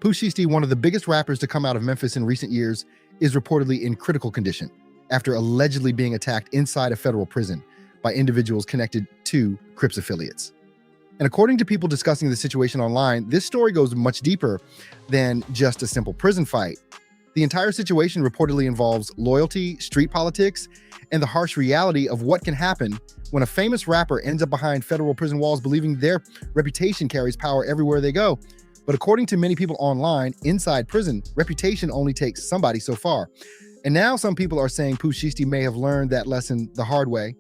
Pooh Shiesty, one of the biggest rappers to come out of Memphis in recent years, is reportedly in critical condition after allegedly being attacked inside a federal prison by individuals connected to Crips affiliates. And according to people discussing the situation online, this story goes much deeper than just a simple prison fight. The entire situation reportedly involves loyalty, street politics, and the harsh reality of what can happen when a famous rapper ends up behind federal prison walls believing their reputation carries power everywhere they go. But according to many people online, inside prison, reputation only takes somebody so far. And now some people are saying Pooh Shiesty may have learned that lesson the hard way.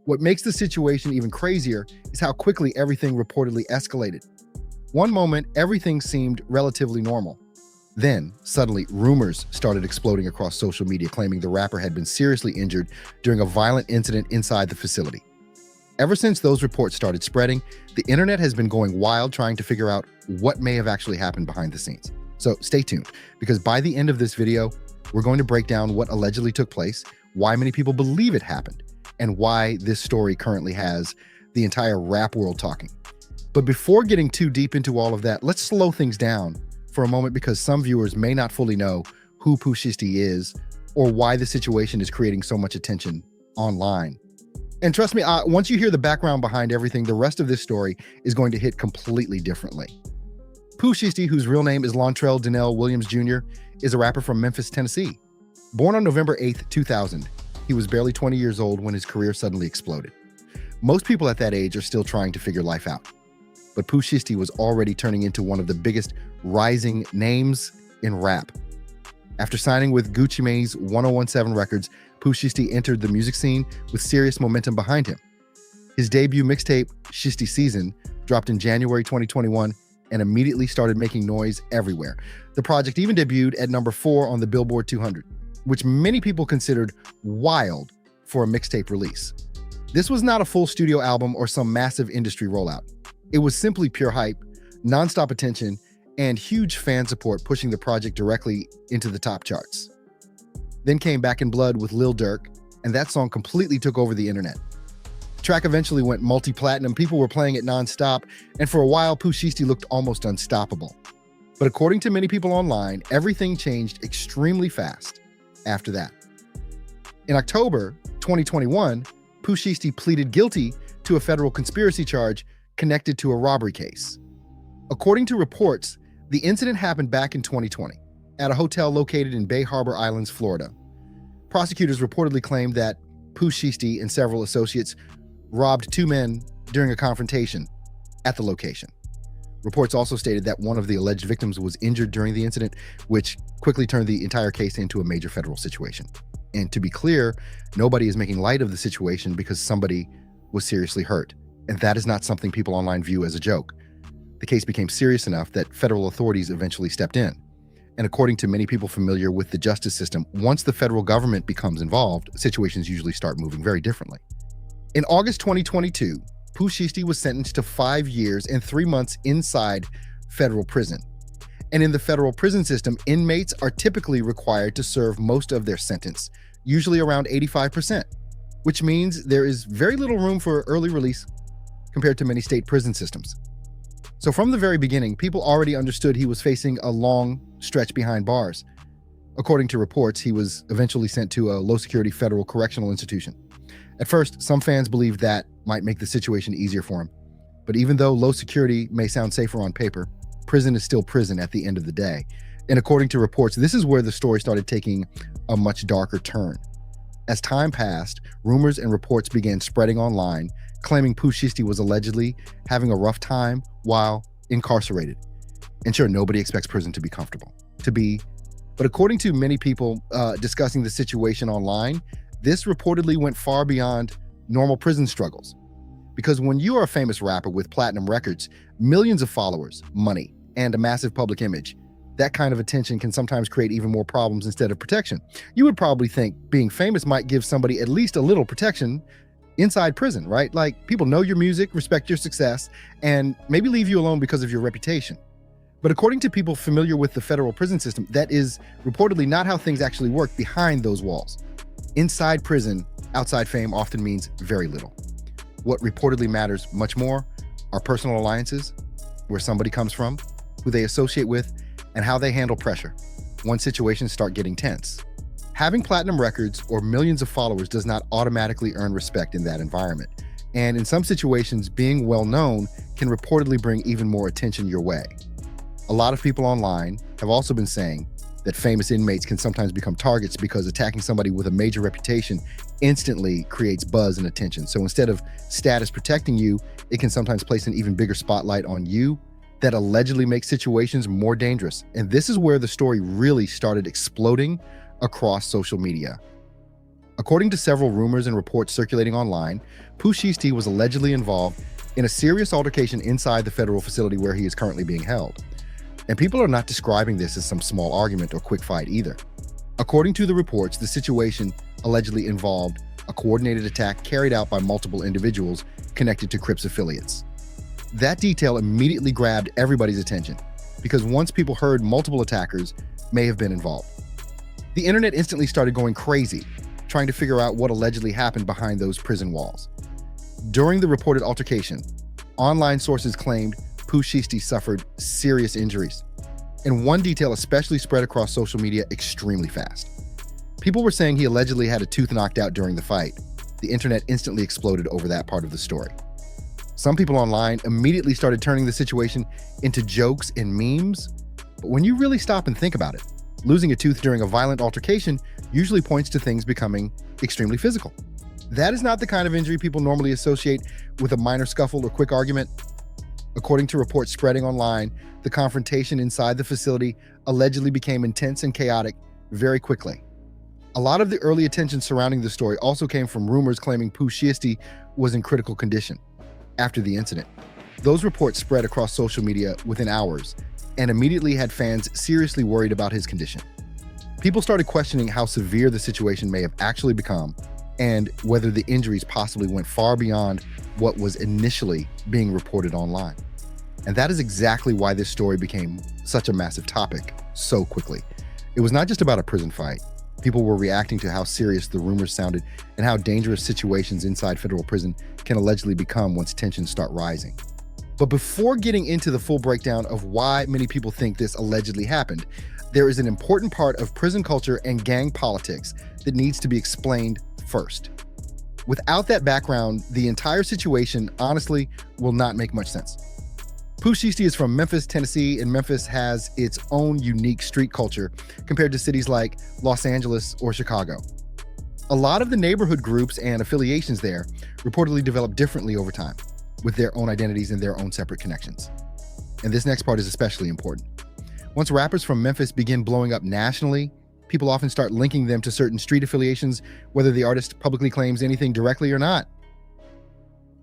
What makes the situation even crazier is how quickly everything reportedly escalated. One moment, everything seemed relatively normal. Then, suddenly, rumors started exploding across social media claiming the rapper had been seriously injured during a violent incident inside the facility. Ever since those reports started spreading, the internet has been going wild trying to figure out what may have actually happened behind the scenes. So stay tuned, because by the end of this video, we're going to break down what allegedly took place, why many people believe it happened, and why this story currently has the entire rap world talking. But before getting too deep into all of that, let's slow things down for a moment, because some viewers may not fully know who Pooh Shiesty is or why the situation is creating so much attention online. And trust me, once you hear the background behind everything, the rest of this story is going to hit completely differently. Pooh Shiesty, whose real name is Lontrell Donnell Williams Jr., is a rapper from Memphis, Tennessee. Born on November 8th, 2000, he was barely 20 years old when his career suddenly exploded. Most people at that age are still trying to figure life out. But Pooh Shiesty was already turning into one of the biggest rising names in rap. After signing with Gucci Mane's 1017 Records, Pooh Shiesty entered the music scene with serious momentum behind him. His debut mixtape, Shiesty Season, dropped in January 2021 and immediately started making noise everywhere. The project even debuted at number 4 on the Billboard 200, which many people considered wild for a mixtape release. This was not a full studio album or some massive industry rollout. It was simply pure hype, nonstop attention, and huge fan support pushing the project directly into the top charts. Then came Back in Blood with Lil Durk, and that song completely took over the internet. The track eventually went multi-platinum, people were playing it nonstop, and for a while, Pooh Shiesty looked almost unstoppable. But according to many people online, everything changed extremely fast after that. In October 2021, Pooh Shiesty pleaded guilty to a federal conspiracy charge connected to a robbery case. According to reports, the incident happened back in 2020 at a hotel located in Bay Harbor Islands, Florida. Prosecutors reportedly claimed that Pooh Shiesty and several associates robbed 2 men during a confrontation at the location. Reports also stated that one of the alleged victims was injured during the incident, which quickly turned the entire case into a major federal situation. And to be clear, nobody is making light of the situation because somebody was seriously hurt. And that is not something people online view as a joke. The case became serious enough that federal authorities eventually stepped in. And according to many people familiar with the justice system, once the federal government becomes involved, situations usually start moving very differently. In August 2022, Pooh Shiesty was sentenced to 5 years and 3 months inside federal prison. And in the federal prison system, inmates are typically required to serve most of their sentence, usually around 85%, which means there is very little room for early release compared to many state prison systems. So from the very beginning, people already understood he was facing a long stretch behind bars. According to reports, he was eventually sent to a low-security federal correctional institution. At first, some fans believed that might make the situation easier for him. But even though low security may sound safer on paper, prison is still prison at the end of the day. And according to reports, this is where the story started taking a much darker turn. As time passed, rumors and reports began spreading online, claiming Pooh Shiesty was allegedly having a rough time while incarcerated. And sure, nobody expects prison to be comfortable. But according to many people discussing the situation online, this reportedly went far beyond normal prison struggles. Because when you are a famous rapper with platinum records, millions of followers, money, and a massive public image, that kind of attention can sometimes create even more problems instead of protection. You would probably think being famous might give somebody at least a little protection inside prison, right? Like, people know your music, respect your success, and maybe leave you alone because of your reputation. But according to people familiar with the federal prison system, that is reportedly not how things actually work behind those walls. Inside prison, outside fame often means very little. What reportedly matters much more are personal alliances, where somebody comes from, who they associate with, and how they handle pressure once situations start getting tense. Having platinum records or millions of followers does not automatically earn respect in that environment. And in some situations, being well known can reportedly bring even more attention your way. A lot of people online have also been saying that famous inmates can sometimes become targets because attacking somebody with a major reputation instantly creates buzz and attention. So instead of status protecting you, it can sometimes place an even bigger spotlight on you that allegedly makes situations more dangerous. And this is where the story really started exploding across social media. According to several rumors and reports circulating online, Pooh Shiesty was allegedly involved in a serious altercation inside the federal facility where he is currently being held. And people are not describing this as some small argument or quick fight either. According to the reports, the situation allegedly involved a coordinated attack carried out by multiple individuals connected to Crips affiliates. That detail immediately grabbed everybody's attention because once people heard multiple attackers may have been involved, the internet instantly started going crazy, trying to figure out what allegedly happened behind those prison walls. During the reported altercation, online sources claimed Pooh Shiesty suffered serious injuries, and one detail especially spread across social media extremely fast. People were saying he allegedly had a tooth knocked out during the fight. The internet instantly exploded over that part of the story. Some people online immediately started turning the situation into jokes and memes, but when you really stop and think about it, losing a tooth during a violent altercation usually points to things becoming extremely physical. That is not the kind of injury people normally associate with a minor scuffle or quick argument. According to reports spreading online, the confrontation inside the facility allegedly became intense and chaotic very quickly. A lot of the early attention surrounding the story also came from rumors claiming Pooh Shiesty was in critical condition after the incident. Those reports spread across social media within hours and immediately had fans seriously worried about his condition. People started questioning how severe the situation may have actually become and whether the injuries possibly went far beyond what was initially being reported online. And that is exactly why this story became such a massive topic so quickly. It was not just about a prison fight. People were reacting to how serious the rumors sounded and how dangerous situations inside federal prison can allegedly become once tensions start rising. But before getting into the full breakdown of why many people think this allegedly happened, there is an important part of prison culture and gang politics that needs to be explained first. Without that background, the entire situation, honestly, will not make much sense. Pooh Shiesty is from Memphis, Tennessee, and Memphis has its own unique street culture compared to cities like Los Angeles or Chicago. A lot of the neighborhood groups and affiliations there reportedly develop differently over time, with their own identities and their own separate connections. And this next part is especially important. Once rappers from Memphis begin blowing up nationally, people often start linking them to certain street affiliations, whether the artist publicly claims anything directly or not.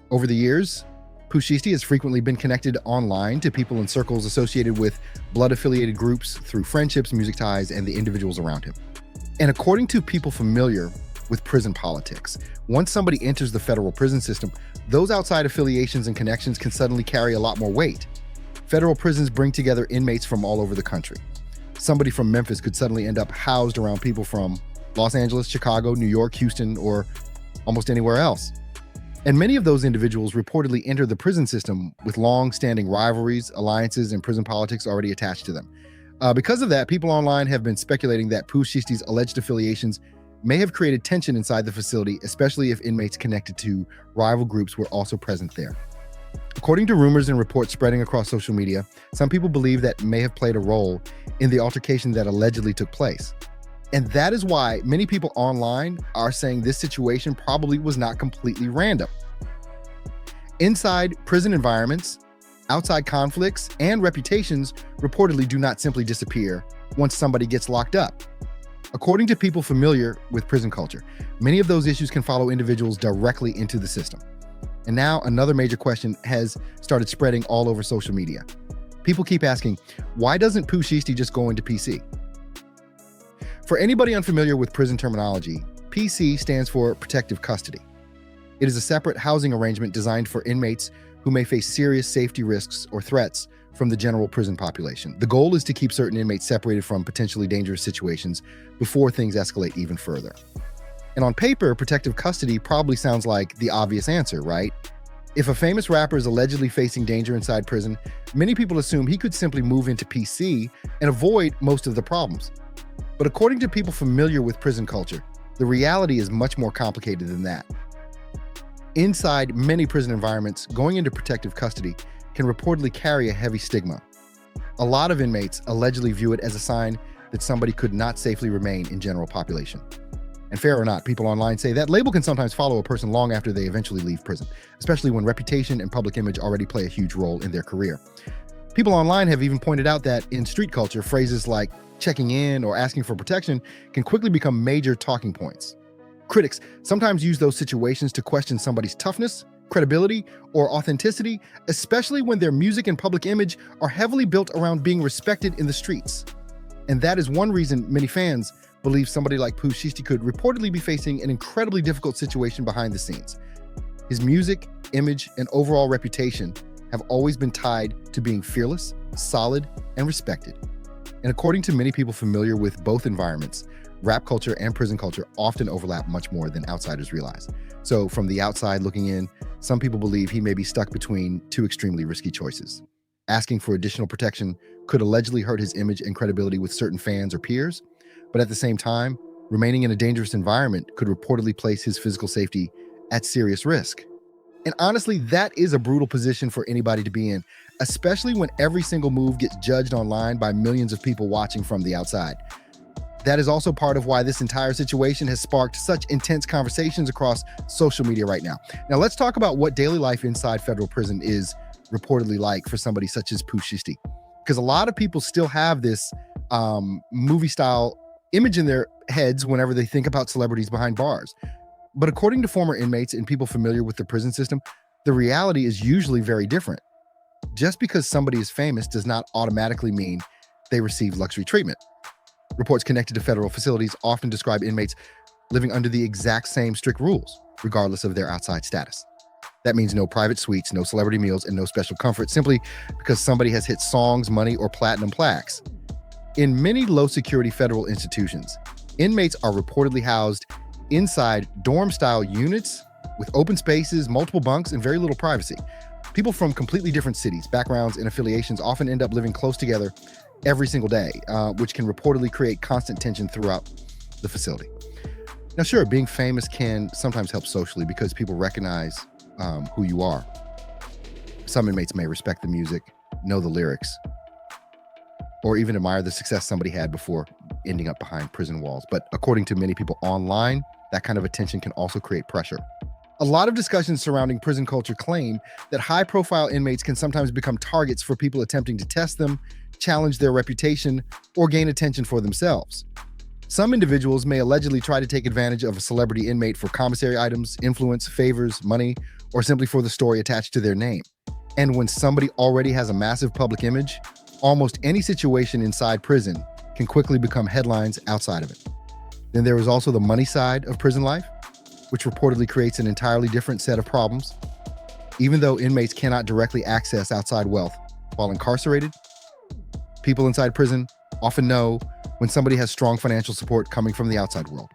Over the years, Pooh Shiesty has frequently been connected online to people in circles associated with blood-affiliated groups through friendships, music ties, and the individuals around him. And according to people familiar with prison politics, once somebody enters the federal prison system, those outside affiliations and connections can suddenly carry a lot more weight. Federal prisons bring together inmates from all over the country. Somebody from Memphis could suddenly end up housed around people from Los Angeles, Chicago, New York, Houston, or almost anywhere else. And many of those individuals reportedly enter the prison system with long-standing rivalries, alliances, and prison politics already attached to them. Because of that, people online have been speculating that Pooh Shiesty's alleged affiliations may have created tension inside the facility, especially if inmates connected to rival groups were also present there. According to rumors and reports spreading across social media, some people believe that may have played a role in the altercation that allegedly took place. And that is why many people online are saying this situation probably was not completely random. Inside prison environments, outside conflicts, and reputations reportedly do not simply disappear once somebody gets locked up. According to people familiar with prison culture, many of those issues can follow individuals directly into the system. And now another major question has started spreading all over social media. People keep asking, why doesn't Pooh Shiesty just go into PC? For anybody unfamiliar with prison terminology, PC stands for protective custody. It is a separate housing arrangement designed for inmates who may face serious safety risks or threats from the general prison population. The goal is to keep certain inmates separated from potentially dangerous situations before things escalate even further. And on paper, protective custody probably sounds like the obvious answer, right? If a famous rapper is allegedly facing danger inside prison, many people assume he could simply move into PC and avoid most of the problems. But according to people familiar with prison culture, the reality is much more complicated than that. Inside many prison environments, going into protective custody can reportedly carry a heavy stigma. A lot of inmates allegedly view it as a sign that somebody could not safely remain in general population. And fair or not, people online say that label can sometimes follow a person long after they eventually leave prison, especially when reputation and public image already play a huge role in their career. People online have even pointed out that in street culture, phrases like checking in or asking for protection can quickly become major talking points. Critics sometimes use those situations to question somebody's toughness, credibility, or authenticity, especially when their music and public image are heavily built around being respected in the streets. And that is one reason many fans believe somebody like Pooh Shiesty could reportedly be facing an incredibly difficult situation behind the scenes. His music, image, and overall reputation have always been tied to being fearless, solid, and respected. And according to many people familiar with both environments, rap culture and prison culture often overlap much more than outsiders realize. So from the outside looking in, some people believe he may be stuck between two extremely risky choices. Asking for additional protection could allegedly hurt his image and credibility with certain fans or peers, but at the same time, remaining in a dangerous environment could reportedly place his physical safety at serious risk. And honestly, that is a brutal position for anybody to be in, especially when every single move gets judged online by millions of people watching from the outside. That is also part of why this entire situation has sparked such intense conversations across social media right now. Now, let's talk about what daily life inside federal prison is reportedly like for somebody such as Pooh Shiesty. Because a lot of people still have this movie-style image in their heads whenever they think about celebrities behind bars. But according to former inmates and people familiar with the prison system, the reality is usually very different. Just because somebody is famous does not automatically mean they receive luxury treatment. Reports connected to federal facilities often describe inmates living under the exact same strict rules, regardless of their outside status. That means no private suites, no celebrity meals, and no special comfort simply because somebody has hit songs, money, or platinum plaques. In many low-security federal institutions, inmates are reportedly housed inside dorm-style units with open spaces, multiple bunks, and very little privacy. People from completely different cities, backgrounds, and affiliations often end up living close together every single day, which can reportedly create constant tension throughout the facility. Now, sure, being famous can sometimes help socially because people recognize who you are. Some inmates may respect the music, know the lyrics, or even admire the success somebody had before ending up behind prison walls. But according to many people online, that kind of attention can also create pressure. A lot of discussions surrounding prison culture claim that high-profile inmates can sometimes become targets for people attempting to test them, challenge their reputation, or gain attention for themselves. Some individuals may allegedly try to take advantage of a celebrity inmate for commissary items, influence, favors, money, or simply for the story attached to their name. And when somebody already has a massive public image, almost any situation inside prison can quickly become headlines outside of it. Then there is also the money side of prison life, which reportedly creates an entirely different set of problems. Even though inmates cannot directly access outside wealth while incarcerated, people inside prison often know when somebody has strong financial support coming from the outside world.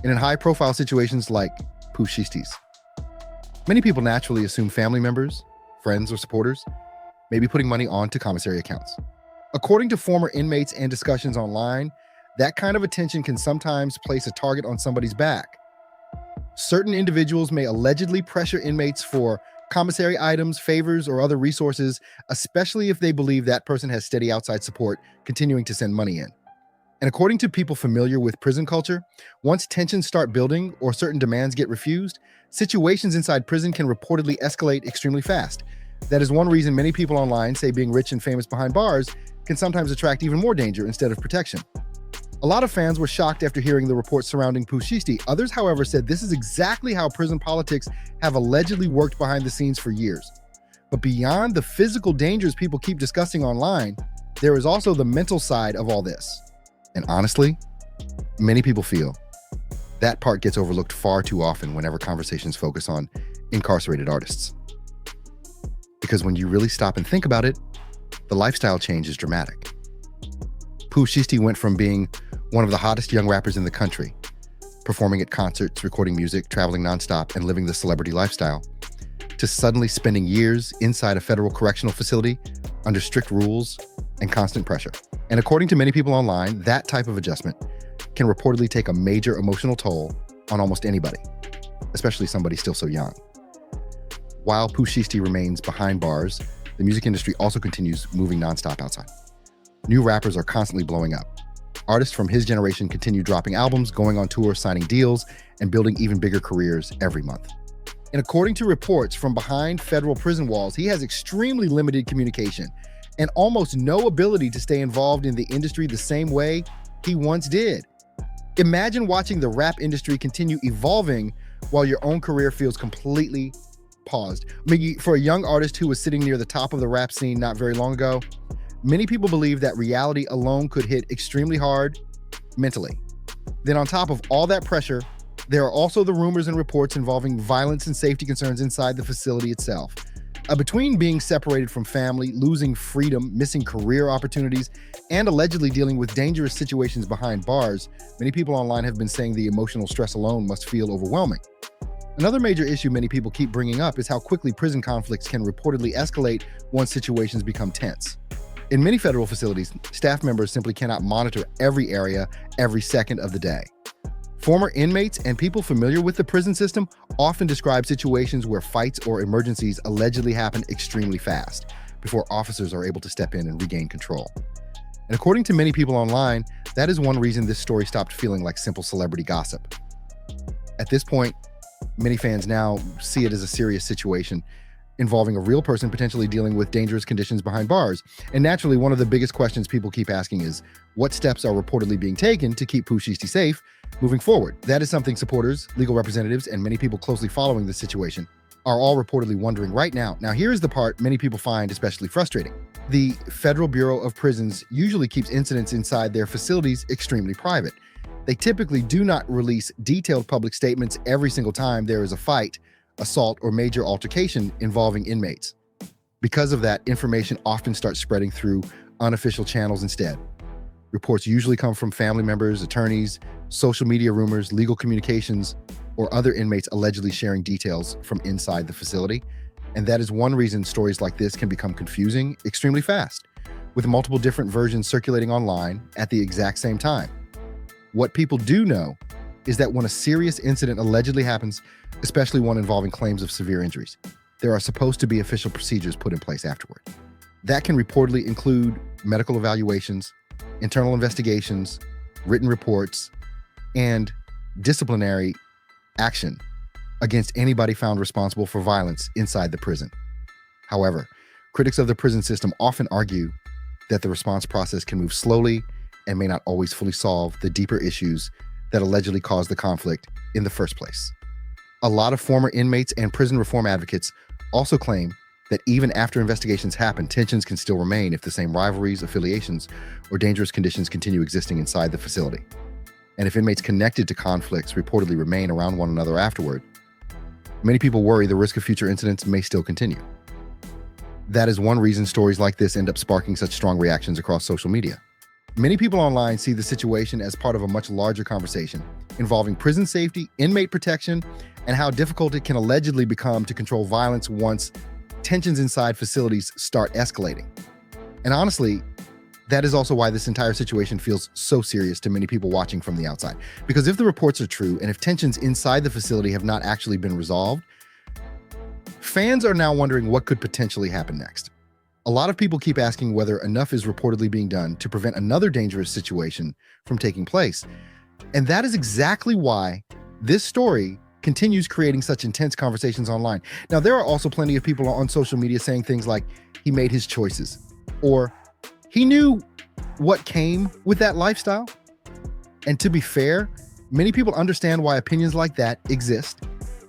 And in high-profile situations like Pooh Shiesty's, many people naturally assume family members, friends, or supporters may be putting money onto commissary accounts. According to former inmates and discussions online, that kind of attention can sometimes place a target on somebody's back. Certain individuals may allegedly pressure inmates for commissary items, favors, or other resources, especially if they believe that person has steady outside support continuing to send money in. And according to people familiar with prison culture, once tensions start building or certain demands get refused, situations inside prison can reportedly escalate extremely fast. That is one reason many people online say being rich and famous behind bars can sometimes attract even more danger instead of protection. A lot of fans were shocked after hearing the reports surrounding Pooh Shiesty. Others, however, said this is exactly how prison politics have allegedly worked behind the scenes for years. But beyond the physical dangers people keep discussing online, there is also the mental side of all this. And honestly, many people feel that part gets overlooked far too often whenever conversations focus on incarcerated artists. Because when you really stop and think about it, the lifestyle change is dramatic. Pooh Shiesty went from being one of the hottest young rappers in the country, performing at concerts, recording music, traveling nonstop, and living the celebrity lifestyle, to suddenly spending years inside a federal correctional facility under strict rules and constant pressure. And according to many people online, that type of adjustment can reportedly take a major emotional toll on almost anybody, especially somebody still so young. While Pooh Shiesty remains behind bars, the music industry also continues moving nonstop outside. New rappers are constantly blowing up. Artists from his generation continue dropping albums, going on tour, signing deals, and building even bigger careers every month. And according to reports from behind federal prison walls, he has extremely limited communication and almost no ability to stay involved in the industry the same way he once did. Imagine watching the rap industry continue evolving while your own career feels completely paused. I mean, for a young artist who was sitting near the top of the rap scene not very long ago, many people believe that reality alone could hit extremely hard mentally. Then on top of all that pressure, there are also the rumors and reports involving violence and safety concerns inside the facility itself. Between being separated from family, losing freedom, missing career opportunities, and allegedly dealing with dangerous situations behind bars, many people online have been saying the emotional stress alone must feel overwhelming. Another major issue many people keep bringing up is how quickly prison conflicts can reportedly escalate once situations become tense. In many federal facilities, staff members simply cannot monitor every area every second of the day. Former inmates and people familiar with the prison system often describe situations where fights or emergencies allegedly happen extremely fast before officers are able to step in and regain control. And according to many people online, that is one reason this story stopped feeling like simple celebrity gossip. At this point, many fans now see it as a serious situation involving a real person potentially dealing with dangerous conditions behind bars. And naturally, one of the biggest questions people keep asking is, what steps are reportedly being taken to keep Pooh Shiesty safe moving forward? That is something supporters, legal representatives, and many people closely following this situation are all reportedly wondering right now. Now, here's the part many people find especially frustrating. The Federal Bureau of Prisons usually keeps incidents inside their facilities extremely private. They typically do not release detailed public statements every single time there is a fight, assault, or major altercation involving inmates. Because of that, information often starts spreading through unofficial channels instead. Reports usually come from family members, attorneys, social media rumors, legal communications, or other inmates allegedly sharing details from inside the facility. And that is one reason stories like this can become confusing extremely fast, with multiple different versions circulating online at the exact same time. What people do know is that when a serious incident allegedly happens, especially one involving claims of severe injuries, there are supposed to be official procedures put in place afterward. That can reportedly include medical evaluations, internal investigations, written reports, and disciplinary action against anybody found responsible for violence inside the prison. However, critics of the prison system often argue that the response process can move slowly and may not always fully solve the deeper issues that allegedly caused the conflict in the first place. A lot of former inmates and prison reform advocates also claim that even after investigations happen, tensions can still remain if the same rivalries, affiliations, or dangerous conditions continue existing inside the facility. And if inmates connected to conflicts reportedly remain around one another afterward, many people worry the risk of future incidents may still continue. That is one reason stories like this end up sparking such strong reactions across social media. Many people online see the situation as part of a much larger conversation involving prison safety, inmate protection, and how difficult it can allegedly become to control violence once tensions inside facilities start escalating. And honestly, that is also why this entire situation feels so serious to many people watching from the outside. Because if the reports are true, and if tensions inside the facility have not actually been resolved, fans are now wondering what could potentially happen next. A lot of people keep asking whether enough is reportedly being done to prevent another dangerous situation from taking place. And that is exactly why this story continues creating such intense conversations online. Now, there are also plenty of people on social media saying things like, he made his choices, or he knew what came with that lifestyle. And to be fair, many people understand why opinions like that exist.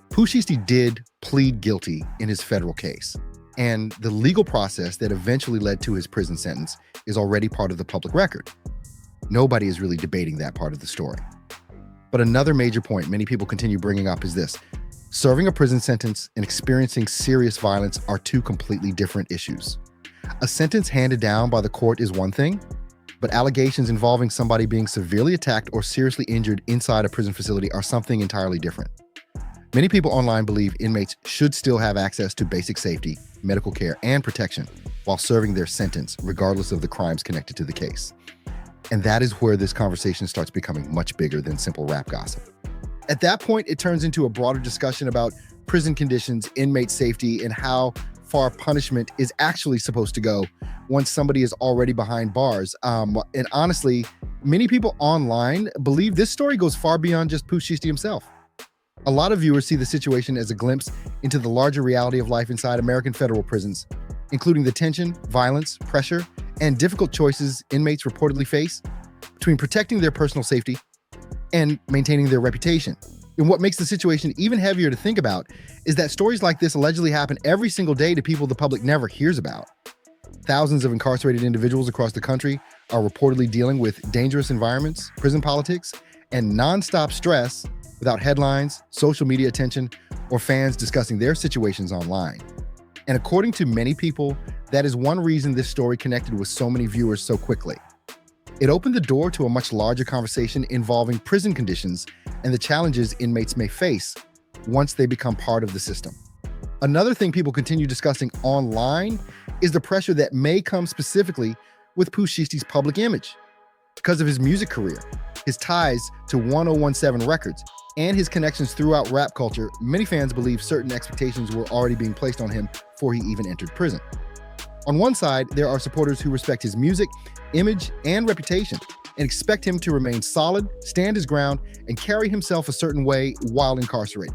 Pooh Shiesty did plead guilty in his federal case, and the legal process that eventually led to his prison sentence is already part of the public record. Nobody is really debating that part of the story. But another major point many people continue bringing up is this: serving a prison sentence and experiencing serious violence are two completely different issues. A sentence handed down by the court is one thing, but allegations involving somebody being severely attacked or seriously injured inside a prison facility are something entirely different. Many people online believe inmates should still have access to basic safety, medical care, and protection while serving their sentence, regardless of the crimes connected to the case. And that is where this conversation starts becoming much bigger than simple rap gossip. At that point, it turns into a broader discussion about prison conditions, inmate safety, and how far punishment is actually supposed to go once somebody is already behind bars. And honestly, many people online believe this story goes far beyond just Pooh Shiesty himself. A lot of viewers see the situation as a glimpse into the larger reality of life inside American federal prisons, including the tension, violence, pressure, and difficult choices inmates reportedly face between protecting their personal safety and maintaining their reputation. And what makes the situation even heavier to think about is that stories like this allegedly happen every single day to people the public never hears about. Thousands of incarcerated individuals across the country are reportedly dealing with dangerous environments, prison politics, and nonstop stress without headlines, social media attention, or fans discussing their situations online. And according to many people, that is one reason this story connected with so many viewers so quickly. It opened the door to a much larger conversation involving prison conditions and the challenges inmates may face once they become part of the system. Another thing people continue discussing online is the pressure that may come specifically with Pooh Shiesty's public image. Because of his music career, his ties to 1017 Records, and his connections throughout rap culture, many fans believe certain expectations were already being placed on him before he even entered prison. On one side, there are supporters who respect his music, image, and reputation, and expect him to remain solid, stand his ground, and carry himself a certain way while incarcerated.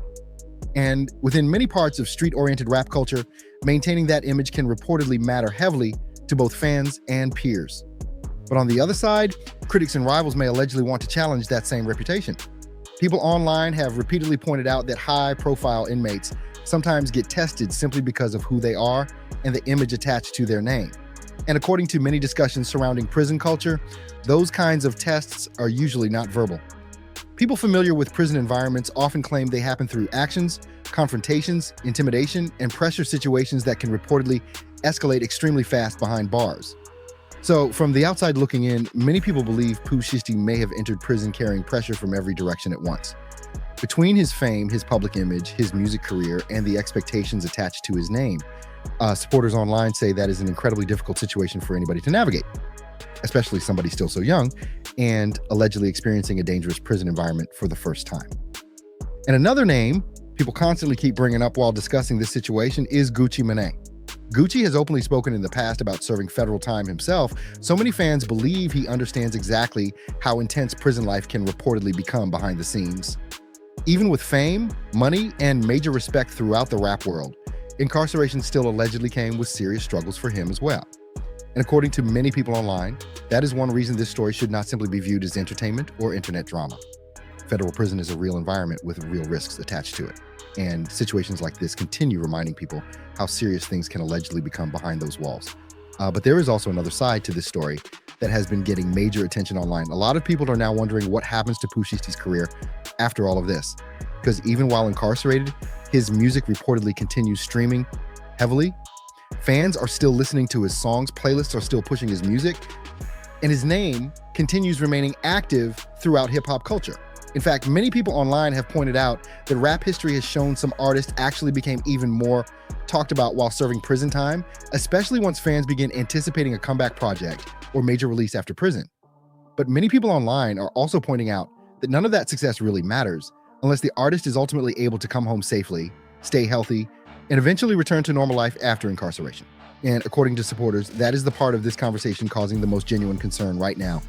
And within many parts of street-oriented rap culture, maintaining that image can reportedly matter heavily to both fans and peers. But on the other side, critics and rivals may allegedly want to challenge that same reputation. People online have repeatedly pointed out that high-profile inmates sometimes get tested simply because of who they are and the image attached to their name. And according to many discussions surrounding prison culture, those kinds of tests are usually not verbal. People familiar with prison environments often claim they happen through actions, confrontations, intimidation, and pressure situations that can reportedly escalate extremely fast behind bars. So, from the outside looking in, many people believe Pooh Shiesty may have entered prison carrying pressure from every direction at once. Between his fame, his public image, his music career, and the expectations attached to his name, supporters online say that is an incredibly difficult situation for anybody to navigate, especially somebody still so young and allegedly experiencing a dangerous prison environment for the first time. And another name people constantly keep bringing up while discussing this situation is Gucci Mane. Gucci has openly spoken in the past about serving federal time himself, so many fans believe he understands exactly how intense prison life can reportedly become behind the scenes. Even with fame, money, and major respect throughout the rap world, incarceration still allegedly came with serious struggles for him as well. And according to many people online, that is one reason this story should not simply be viewed as entertainment or internet drama. Federal prison is a real environment with real risks attached to it. And situations like this continue reminding people how serious things can allegedly become behind those walls. But there is also another side to this story that has been getting major attention online. A lot of people are now wondering what happens to Pooh Shiesty's career after all of this. Because even while incarcerated, his music reportedly continues streaming heavily. Fans are still listening to his songs, playlists are still pushing his music, and his name continues remaining active throughout hip-hop culture. In fact, many people online have pointed out that rap history has shown some artists actually became even more talked about while serving prison time, especially once fans begin anticipating a comeback project or major release after prison. But many people online are also pointing out that none of that success really matters unless the artist is ultimately able to come home safely, stay healthy, and eventually return to normal life after incarceration. And according to supporters, that is the part of this conversation causing the most genuine concern right now.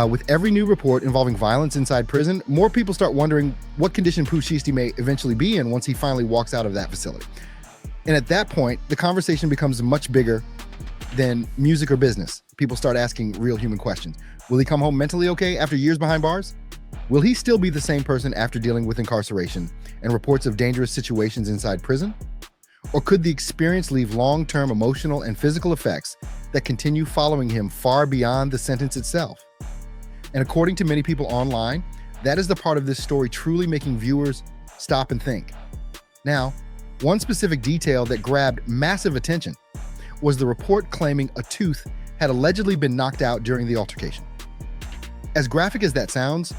With every new report involving violence inside prison, more people start wondering what condition Pooh Shiesty may eventually be in once he finally walks out of that facility. And at that point, the conversation becomes much bigger than music or business. People start asking real human questions. Will he come home mentally okay after years behind bars? Will he still be the same person after dealing with incarceration and reports of dangerous situations inside prison? Or could the experience leave long-term emotional and physical effects that continue following him far beyond the sentence itself? And according to many people online, that is the part of this story truly making viewers stop and think. Now, one specific detail that grabbed massive attention was the report claiming a tooth had allegedly been knocked out during the altercation. As graphic as that sounds,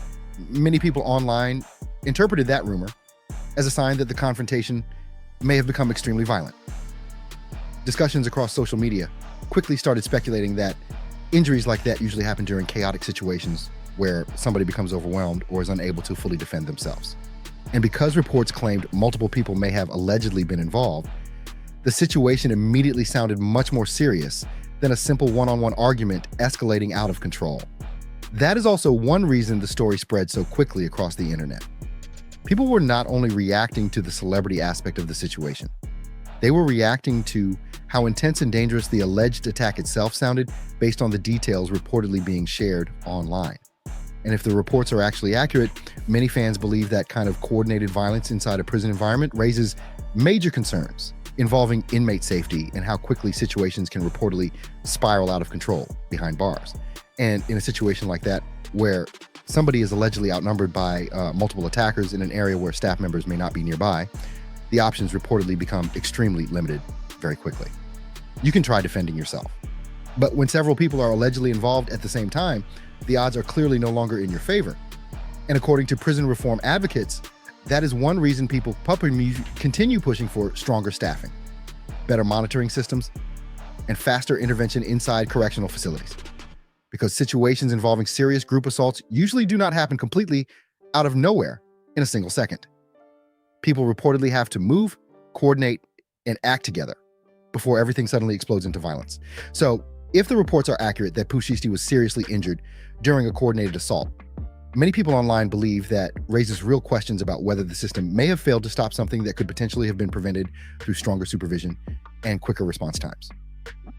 many people online interpreted that rumor as a sign that the confrontation may have become extremely violent. Discussions across social media quickly started speculating that injuries like that usually happen during chaotic situations where somebody becomes overwhelmed or is unable to fully defend themselves. And because reports claimed multiple people may have allegedly been involved, the situation immediately sounded much more serious than a simple one-on-one argument escalating out of control. That is also one reason the story spread so quickly across the internet. People were not only reacting to the celebrity aspect of the situation, they were reacting to how intense and dangerous the alleged attack itself sounded based on the details reportedly being shared online. And if the reports are actually accurate, many fans believe that kind of coordinated violence inside a prison environment raises major concerns involving inmate safety and how quickly situations can reportedly spiral out of control behind bars. And in a situation like that, where somebody is allegedly outnumbered by multiple attackers in an area where staff members may not be nearby, the options reportedly become extremely limited very quickly. You can try defending yourself, but when several people are allegedly involved at the same time, the odds are clearly no longer in your favor. And according to prison reform advocates, that is one reason people continue pushing for stronger staffing, better monitoring systems, and faster intervention inside correctional facilities. Because situations involving serious group assaults usually do not happen completely out of nowhere in a single second. People reportedly have to move, coordinate, and act together before everything suddenly explodes into violence. So, if the reports are accurate that Pooh Shiesty was seriously injured during a coordinated assault, many people online believe that raises real questions about whether the system may have failed to stop something that could potentially have been prevented through stronger supervision and quicker response times.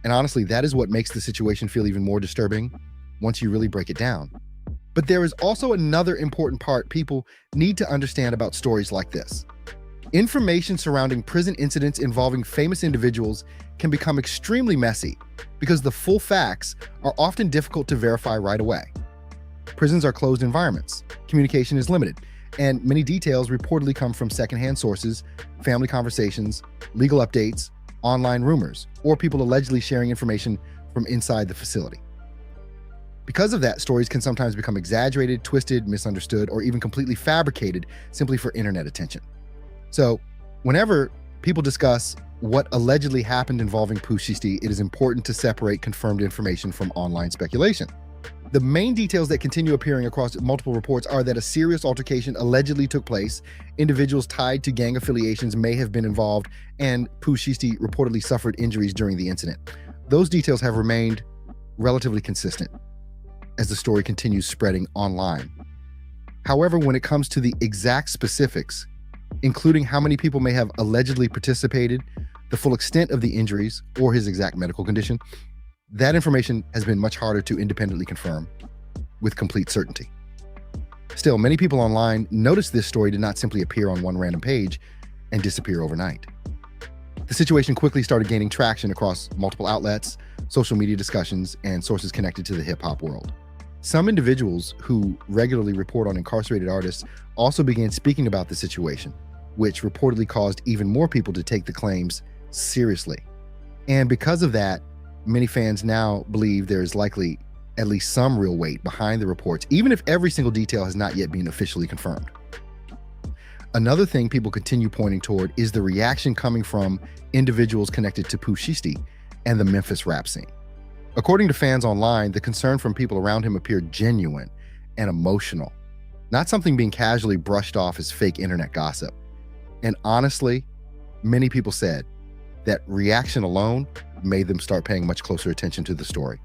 And honestly, that is what makes the situation feel even more disturbing once you really break it down. But there is also another important part people need to understand about stories like this. Information surrounding prison incidents involving famous individuals can become extremely messy because the full facts are often difficult to verify right away. Prisons are closed environments, communication is limited, and many details reportedly come from secondhand sources, family conversations, legal updates, online rumors, or people allegedly sharing information from inside the facility. Because of that, stories can sometimes become exaggerated, twisted, misunderstood, or even completely fabricated simply for internet attention. So, whenever people discuss what allegedly happened involving Pooh Shiesty, it is important to separate confirmed information from online speculation. The main details that continue appearing across multiple reports are that a serious altercation allegedly took place, individuals tied to gang affiliations may have been involved, and Pooh Shiesty reportedly suffered injuries during the incident. Those details have remained relatively consistent as the story continues spreading online. However, when it comes to the exact specifics, including how many people may have allegedly participated, the full extent of the injuries, or his exact medical condition, that information has been much harder to independently confirm with complete certainty. Still, many people online noticed this story did not simply appear on one random page and disappear overnight. The situation quickly started gaining traction across multiple outlets, social media discussions, and sources connected to the hip-hop world. Some individuals who regularly report on incarcerated artists also began speaking about the situation, which reportedly caused even more people to take the claims seriously. And because of that, many fans now believe there is likely at least some real weight behind the reports, even if every single detail has not yet been officially confirmed. Another thing people continue pointing toward is the reaction coming from individuals connected to Pooh Shiesty and the Memphis rap scene. According to fans online, the concern from people around him appeared genuine and emotional, not something being casually brushed off as fake internet gossip. And honestly, many people said that reaction alone made them start paying much closer attention to the story.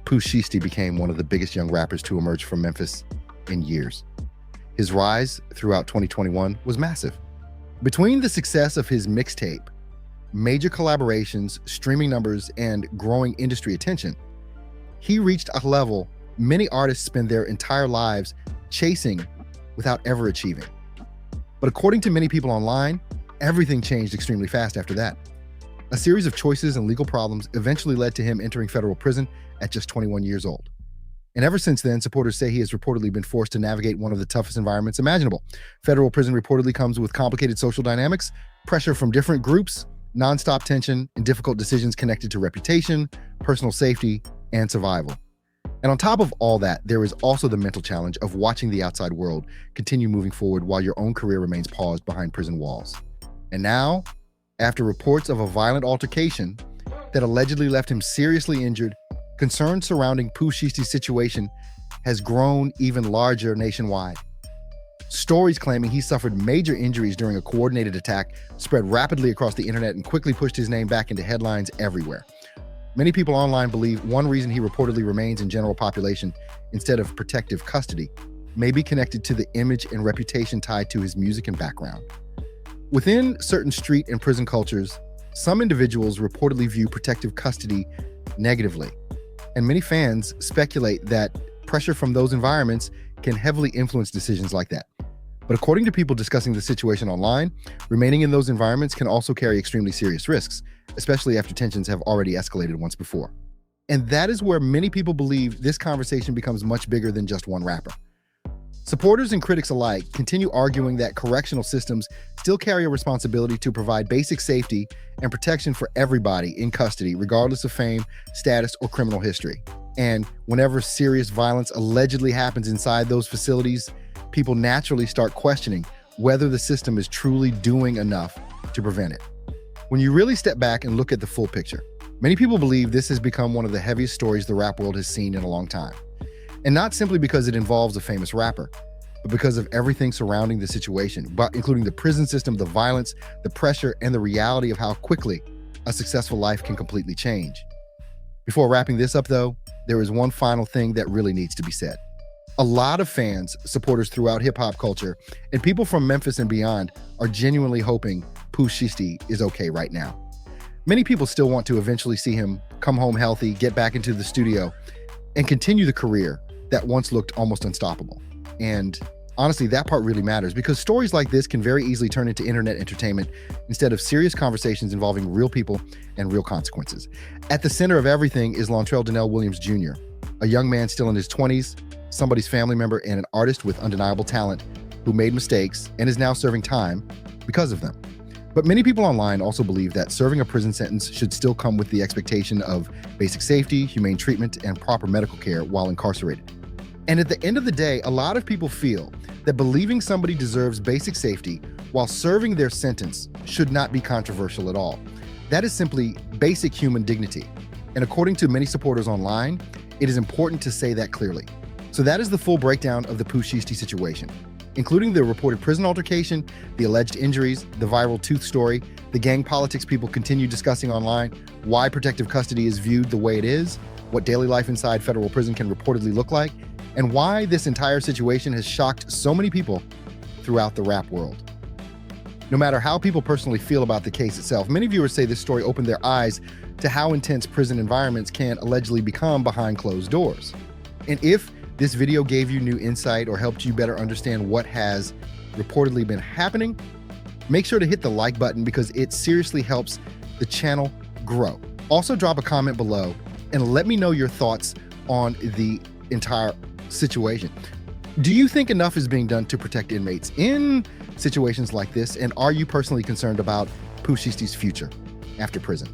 Pooh Shiesty became one of the biggest young rappers to emerge from Memphis in years. His rise throughout 2021 was massive. Between the success of his mixtape, major collaborations, streaming numbers, and growing industry attention, he reached a level many artists spend their entire lives chasing without ever achieving. But according to many people online, everything changed extremely fast after that. A series of choices and legal problems eventually led to him entering federal prison at just 21 years old. And ever since then, supporters say he has reportedly been forced to navigate one of the toughest environments imaginable. Federal prison reportedly comes with complicated social dynamics, pressure from different groups, nonstop tension, and difficult decisions connected to reputation, personal safety, and survival. And on top of all that, there is also the mental challenge of watching the outside world continue moving forward while your own career remains paused behind prison walls. And now, after reports of a violent altercation that allegedly left him seriously injured, concern surrounding Pooh Shiesty's situation has grown even larger nationwide. Stories claiming he suffered major injuries during a coordinated attack spread rapidly across the internet and quickly pushed his name back into headlines everywhere. Many people online believe one reason he reportedly remains in general population instead of protective custody may be connected to the image and reputation tied to his music and background. Within certain street and prison cultures, some individuals reportedly view protective custody negatively, and many fans speculate that pressure from those environments can heavily influence decisions like that. But according to people discussing the situation online, remaining in those environments can also carry extremely serious risks, especially after tensions have already escalated once before. And that is where many people believe this conversation becomes much bigger than just one rapper. Supporters and critics alike continue arguing that correctional systems still carry a responsibility to provide basic safety and protection for everybody in custody, regardless of fame, status, or criminal history. And whenever serious violence allegedly happens inside those facilities, people naturally start questioning whether the system is truly doing enough to prevent it. When you really step back and look at the full picture, many people believe this has become one of the heaviest stories the rap world has seen in a long time. And not simply because it involves a famous rapper, but because of everything surrounding the situation, but including the prison system, the violence, the pressure, and the reality of how quickly a successful life can completely change. Before wrapping this up, though, there is one final thing that really needs to be said. A lot of fans, supporters throughout hip-hop culture, and people from Memphis and beyond are genuinely hoping Pooh Shiesty is okay right now. Many people still want to eventually see him come home healthy, get back into the studio, and continue the career that once looked almost unstoppable. And honestly, that part really matters because stories like this can very easily turn into internet entertainment instead of serious conversations involving real people and real consequences. At the center of everything is Lontrell Donnell Williams Jr., a young man still in his 20s, somebody's family member, and an artist with undeniable talent who made mistakes and is now serving time because of them. But many people online also believe that serving a prison sentence should still come with the expectation of basic safety, humane treatment, and proper medical care while incarcerated. And at the end of the day, a lot of people feel that believing somebody deserves basic safety while serving their sentence should not be controversial at all. That is simply basic human dignity. And according to many supporters online, it is important to say that clearly. So that is the full breakdown of the Pooh Shiesty situation, including the reported prison altercation, the alleged injuries, the viral tooth story, the gang politics people continue discussing online, why protective custody is viewed the way it is, what daily life inside federal prison can reportedly look like, and why this entire situation has shocked so many people throughout the rap world. No matter how people personally feel about the case itself, many viewers say this story opened their eyes to how intense prison environments can allegedly become behind closed doors. And if this video gave you new insight or helped you better understand what has reportedly been happening, make sure to hit the like button because it seriously helps the channel grow. Also, drop a comment below and let me know your thoughts on the entire situation. Do you think enough is being done to protect inmates in situations like this? And are you personally concerned about Pooh Shiesty's future after prison?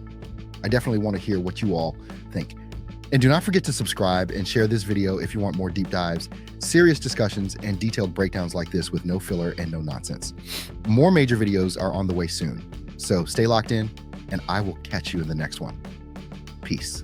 I definitely want to hear what you all think. And do not forget to subscribe and share this video if you want more deep dives, serious discussions, and detailed breakdowns like this with no filler and no nonsense. More major videos are on the way soon. So stay locked in, and I will catch you in the next one. Peace.